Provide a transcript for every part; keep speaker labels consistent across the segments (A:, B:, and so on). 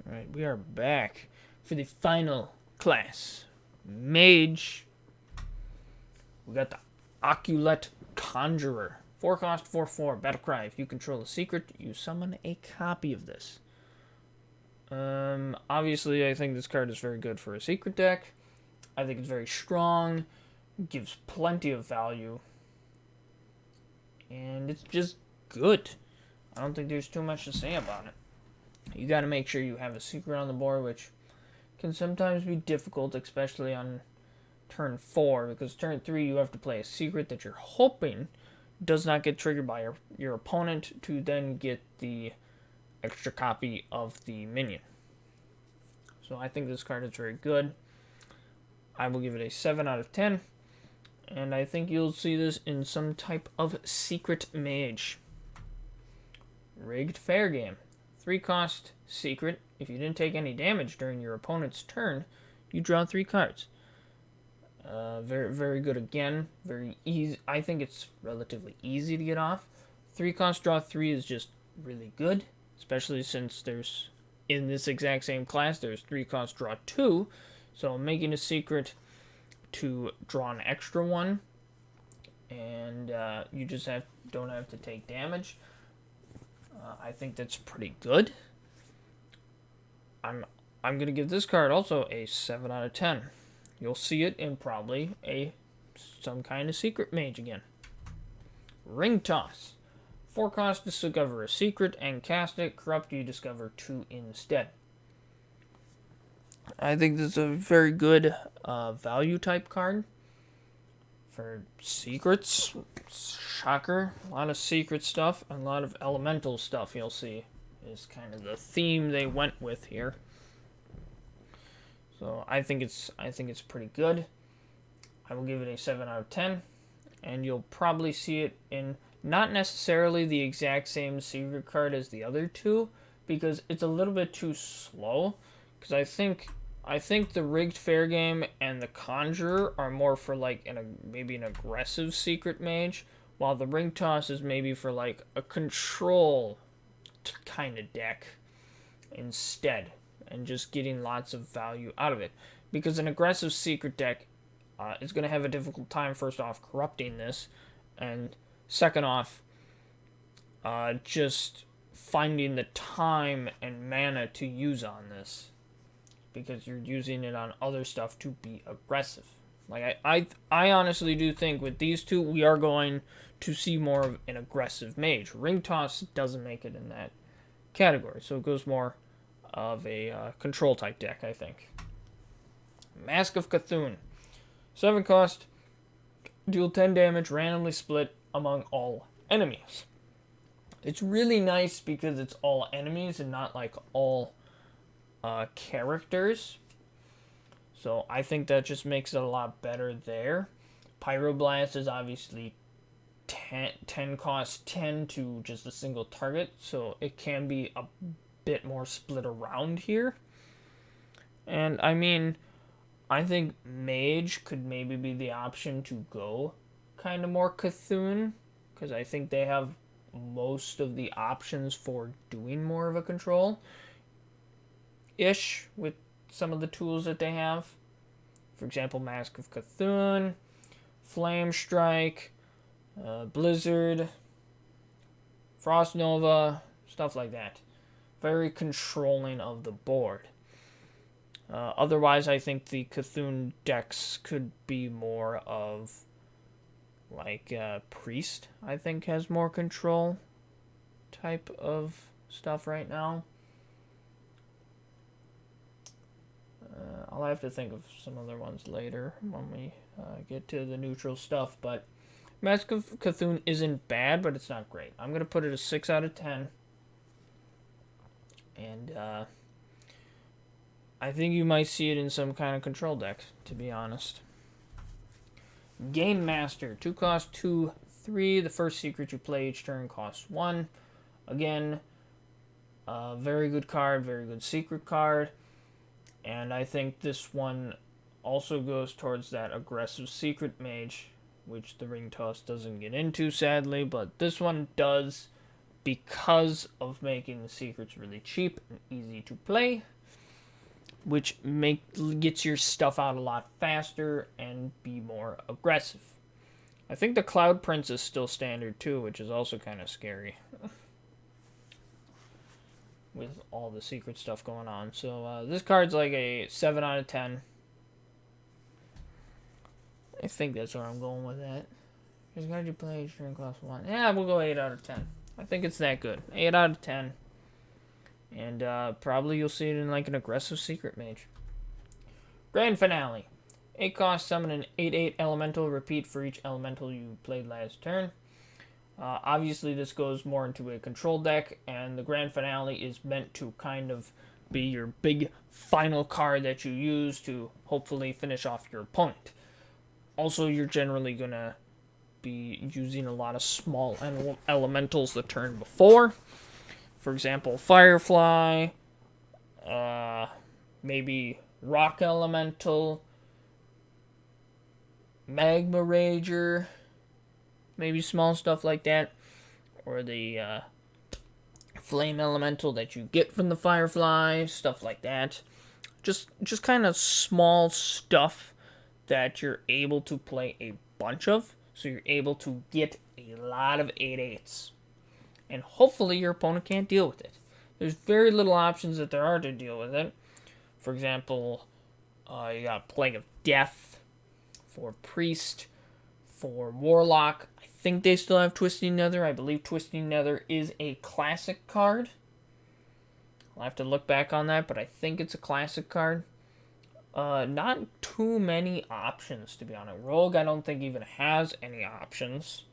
A: Alright, we are back for the final class. Mage. We got the Oculate Conjurer. 4 cost, 4/4, battle cry. If you control a secret, you summon a copy of this. Obviously, I think this card is very good for a secret deck. I think it's very strong, gives plenty of value, and it's just good. I don't think there's too much to say about it. You got to make sure you have a secret on the board, which can sometimes be difficult, especially on turn 4, because turn 3 you have to play a secret that you're hoping does not get triggered by your opponent to then get the extra copy of the minion. So I think this card is very good. I will give it a 7 out of 10. And I think you'll see this in some type of secret mage. Rigged Faire game. 3 cost secret. If you didn't take any damage during your opponent's turn, you draw 3 cards. Very, very good again. Very easy. I think it's relatively easy to get off. 3 cost draw 3 is just really good, especially since there's, in this exact same class, there's 3 cost draw 2. So making a secret to draw an extra one, and you just don't have to take damage. I think that's pretty good. I'm gonna give this card also a 7 out of 10. You'll see it in probably some kind of secret mage again. Ring Toss. 4 cost, discover a secret and cast it. Corrupt, you discover 2 instead. I think this is a very good value type card for secrets. Shocker. A lot of secret stuff and a lot of elemental stuff, you'll see, is kind of the theme they went with here. So I think it's pretty good. I will give it a 7 out of 10. And you'll probably see it in not necessarily the exact same secret card as the other two, because it's a little bit too slow. Because I think the Rigged Faire game and the Conjurer are more for like maybe an aggressive secret mage, while the Ring Toss is maybe for like a control kind of deck instead, and just getting lots of value out of it. Because an aggressive secret deck is going to have a difficult time, first off, corrupting this, and second off, just finding the time and mana to use on this, because you're using it on other stuff to be aggressive. Like I honestly do think with these two we are going to see more of an aggressive mage. Ring Toss doesn't make it in that category, so it goes more of a control type deck, I think. Mask of Cthulhu. 7 cost, deal 10 damage, randomly split among all enemies. It's really nice because it's all enemies and not like all characters. So I think that just makes it a lot better there. Pyroblast is obviously 10 cost 10 to just a single target, so it can be a bit more split around here. And I mean, I think Mage could maybe be the option to go kind of more Cthulhu, because I think they have most of the options for doing more of a control ish with some of the tools that they have. For example, Mask of Cthulhu, Flame Strike, Blizzard, Frost Nova, stuff like that. Very controlling of the board. Otherwise, I think the Cthulhu decks could be more of like Priest, I think, has more control type of stuff right now. I'll have to think of some other ones later when we get to the neutral stuff, but Mask of Cthulhu isn't bad, but it's not great. I'm going to put it a 6 out of 10. And I think you might see it in some kind of control deck, to be honest. Game Master. 2 cost, 2, 3. The first secret you play each turn costs 1. Again, very good card, very good secret card. And I think this one also goes towards that aggressive secret mage, which the Ring Toss doesn't get into, sadly. But this one does, because of making the secrets really cheap and easy to play. which gets your stuff out a lot faster and be more aggressive. I think the Cloud Prince is still standard too, which is also kind of scary with all the secret stuff going on. So this card's like a 7 out of 10. I think that's where I'm going with that. Here's card you play during class 1. Yeah, we'll go 8 out of 10. I think it's that good. 8 out of 10. And probably you'll see it in like an aggressive secret mage. Grand Finale. 8 cost, summon an 8/8 elemental. Repeat for each elemental you played last turn. Obviously, this goes more into a control deck, and the Grand Finale is meant to kind of be your big final card that you use to hopefully finish off your opponent. Also, you're generally going to be using a lot of small elementals the turn before. For example, Firefly, maybe Rock Elemental, Magma Rager, maybe small stuff like that, or the Flame Elemental that you get from the Firefly, stuff like that. Just kind of small stuff that you're able to play a bunch of, so you're able to get a lot of 8/8s. And hopefully your opponent can't deal with it. There's very little options that there are to deal with it. For example, you got Plague of Death for Priest, for Warlock. I think they still have Twisting Nether. I believe Twisting Nether is a classic card. I'll have to look back on that, but I think it's a classic card. Not too many options, to be honest. Rogue, I don't think even has any options.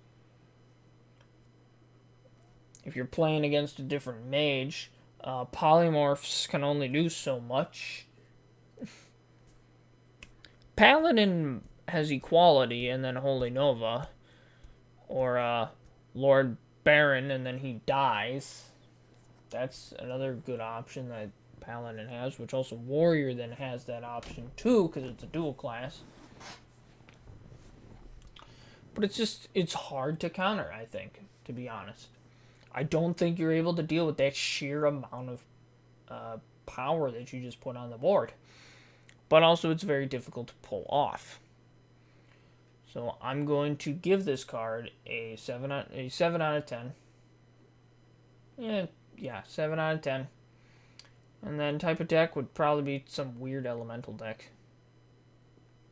A: If you're playing against a different mage, polymorphs can only do so much. Paladin has equality and then Holy Nova, or Lord Baron and then he dies. That's another good option that Paladin has, which also Warrior then has that option too, because it's a dual class. But it's hard to counter, I think, to be honest. I don't think you're able to deal with that sheer amount of power that you just put on the board. But also, it's very difficult to pull off. So I'm going to give this card a 7 out of 10. Yeah, 7 out of 10. And then type of deck would probably be some weird elemental deck.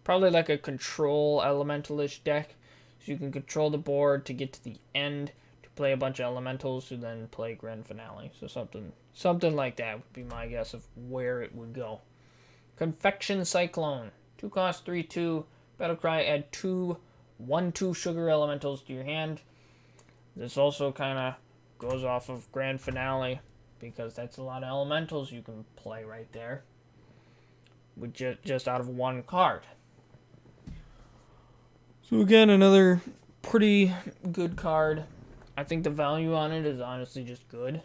A: Probably like a control elemental-ish deck. So you can control the board to get to the end, play a bunch of elementals, who then play Grand Finale. So something like that would be my guess of where it would go. Confection Cyclone. 2 cost, 3/2. Battlecry, add 2 1/2 sugar elementals to your hand. This also kind of goes off of Grand Finale, because that's a lot of elementals you can play right there with just out of one card. So again, another pretty good card. I think the value on it is honestly just good.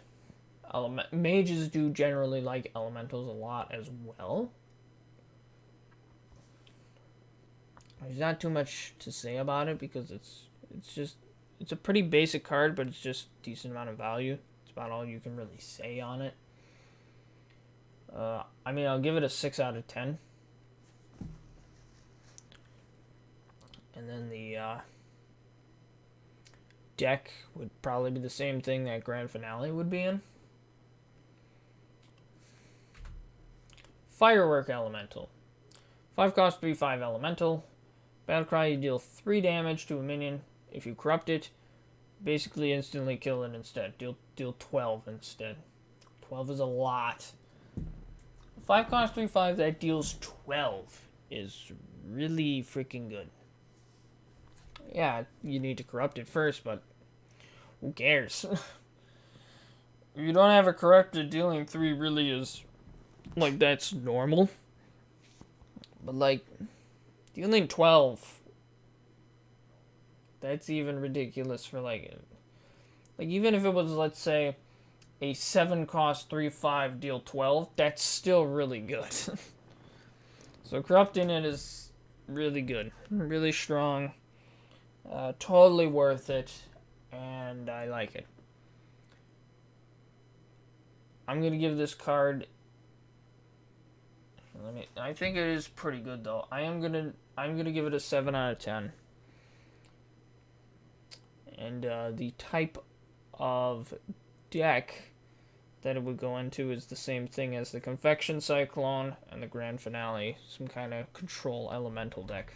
A: Mages do generally like elementals a lot as well. There's not too much to say about it because it's a pretty basic card, but it's just a decent amount of value. It's about all you can really say on it. I mean, I'll give it a 6 out of 10. And then the deck would probably be the same thing that Grand Finale would be in. Firework Elemental. 5 cost, 3/5 Elemental. Battlecry, you deal 3 damage to a minion. If you corrupt it, basically instantly kill it instead. Deal 12 instead. 12 is a lot. 5 cost, 3/5 that deals 12 is really freaking good. Yeah, you need to corrupt it first, but who cares? You don't have a corrupted, dealing 3 really is, like, that's normal. But, like, dealing 12, that's even ridiculous for, like, even if it was, let's say, a 7 cost, 3/5, deal 12, that's still really good. So corrupting it is really good, really strong. Totally worth it, and I like it. I'm going to give this card, I think it is pretty good though. I'm gonna give it a 7 out of 10. And the type of deck that it would go into is the same thing as the Confection, Cyclone, and the Grand Finale. Some kind of control elemental deck.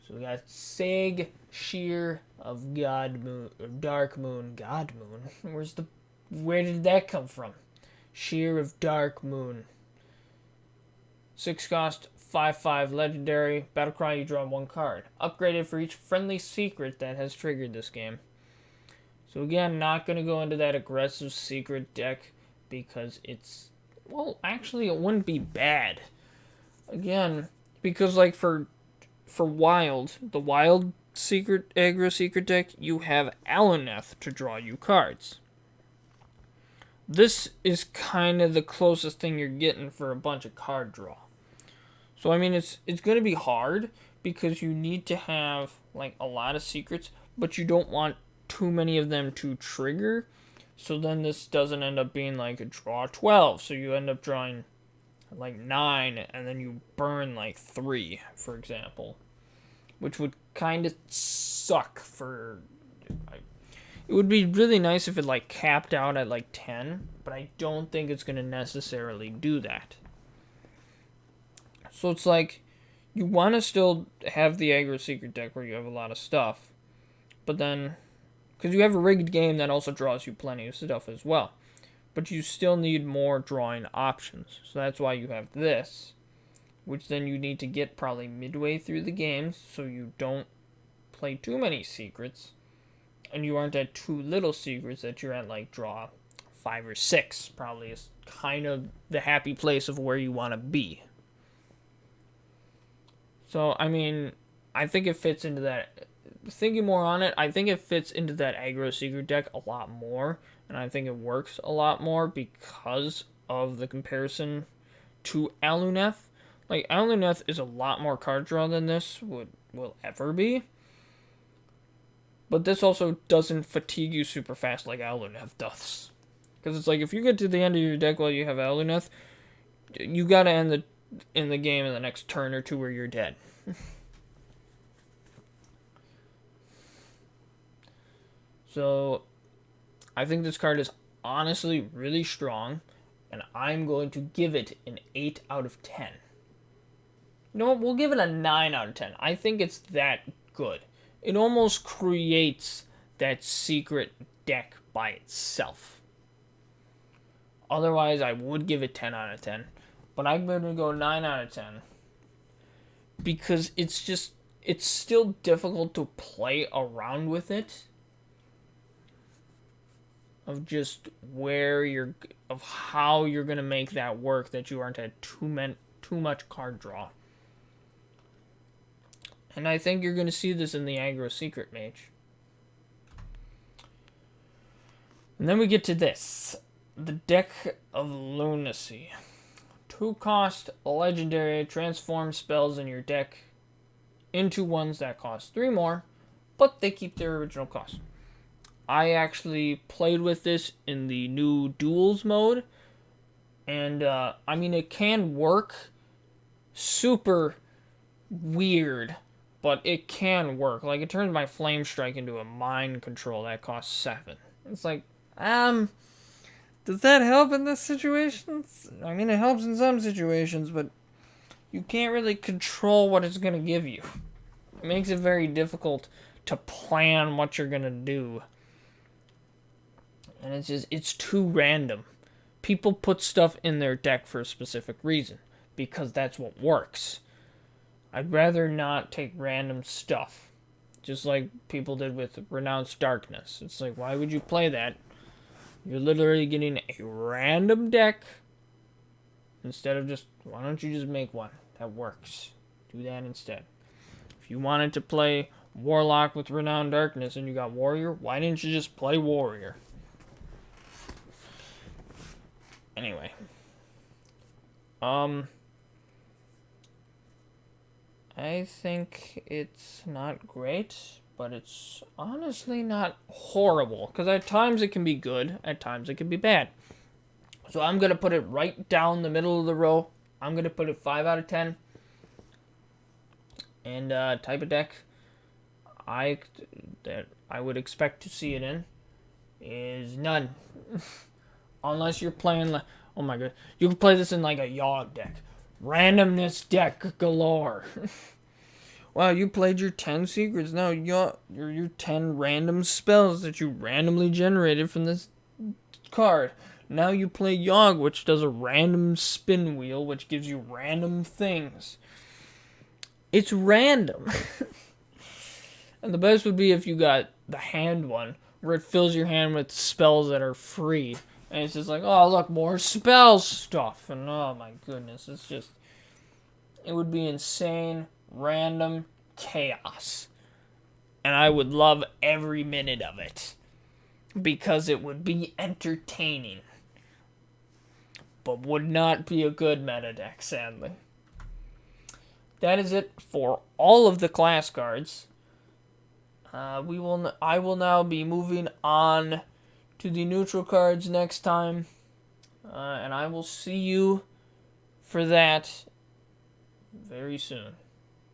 A: So we got Sag, Shear of Darkmoon. Godmoon? Where did that come from? Shear of Darkmoon. 6 cost, 5/5 legendary. Battlecry, you draw 1 card. Upgraded for each friendly secret that has triggered this game. So again, not going to go into that aggressive secret deck because it's... Well, actually, it wouldn't be bad. Again, because like for wild, the wild secret aggro secret deck, you have Aluneth to draw you cards. This is kind of the closest thing you're getting for a bunch of card draw. So I mean, it's going to be hard because you need to have like a lot of secrets, but you don't want too many of them to trigger. So then this doesn't end up being like a draw 12. So you end up drawing like 9 and then you burn like 3, for example, which would kind of suck for... It would be really nice if it like capped out at like 10, but I don't think it's going to necessarily do that. So it's like you want to still have the aggro secret deck where you have a lot of stuff, but then because you have a rigged game that also draws you plenty of stuff as well, but you still need more drawing options. So that's why you have this, which then you need to get probably midway through the games so you don't play too many secrets and you aren't at too little secrets that you're at like draw 5 or 6. Probably is kind of the happy place of where you want to be. So I mean, I think it fits into that. Thinking more on it, I think it fits into that aggro secret deck a lot more, and I think it works a lot more because of the comparison to Aluneth. Like, Aluneth is a lot more card draw than this will ever be, but this also doesn't fatigue you super fast like Aluneth does. Because it's like, if you get to the end of your deck while you have Aluneth, you gotta end in the game in the next turn or two or you're dead. So, I think this card is honestly really strong, and I'm going to give it an 8 out of 10. You know what? We'll give it a 9 out of 10. I think it's that good. It almost creates that secret deck by itself. Otherwise, I would give it 10 out of 10. But I'm going to go 9 out of 10. Because it's still difficult to play around with it. Of just of how you're going to make that work that you aren't at too much card draw. And I think you're going to see this in the aggro secret mage. And then we get to this. The deck of lunacy. 2 cost, legendary, transform spells in your deck into ones that cost 3 more, but they keep their original cost. I actually played with this in the new duels mode, and I mean, it can work. Super weird, but it can work. Like, it turns my flame strike into a mind control that costs 7. It's like, does that help in this situation? I mean, it helps in some situations, but you can't really control what it's going to give you. It makes it very difficult to plan what you're going to do. And it's too random. People put stuff in their deck for a specific reason, because that's what works. I'd rather not take random stuff. Just like people did with Renounced Darkness. It's like, why would you play that? You're literally getting a random deck instead of just, why don't you just make one that works? Do that instead. If you wanted to play Warlock with Renowned Darkness and you got Warrior, why didn't you just play Warrior? Anyway. I think it's not great, but it's honestly not horrible. Because at times it can be good, at times it can be bad. So I'm going to put it right down the middle of the row. I'm going to put it 5 out of 10. And type of deck that I would expect to see it in is none. Unless you're playing like, oh my god, you can play this in like a Yogg deck. Randomness deck galore. Wow, you played your 10 secrets. Now your 10 random spells that you randomly generated from this card. Now you play Yogg, which does a random spin wheel, which gives you random things. It's random. And the best would be if you got the hand one, where it fills your hand with spells that are free. And it's just like, oh, look, more spell stuff. And oh my goodness, it's just, it would be insane, random chaos. And I would love every minute of it. Because it would be entertaining. But would not be a good meta deck, sadly. That is it for all of the class cards. I will now be moving on to the neutral cards next time. And I will see you for that very soon.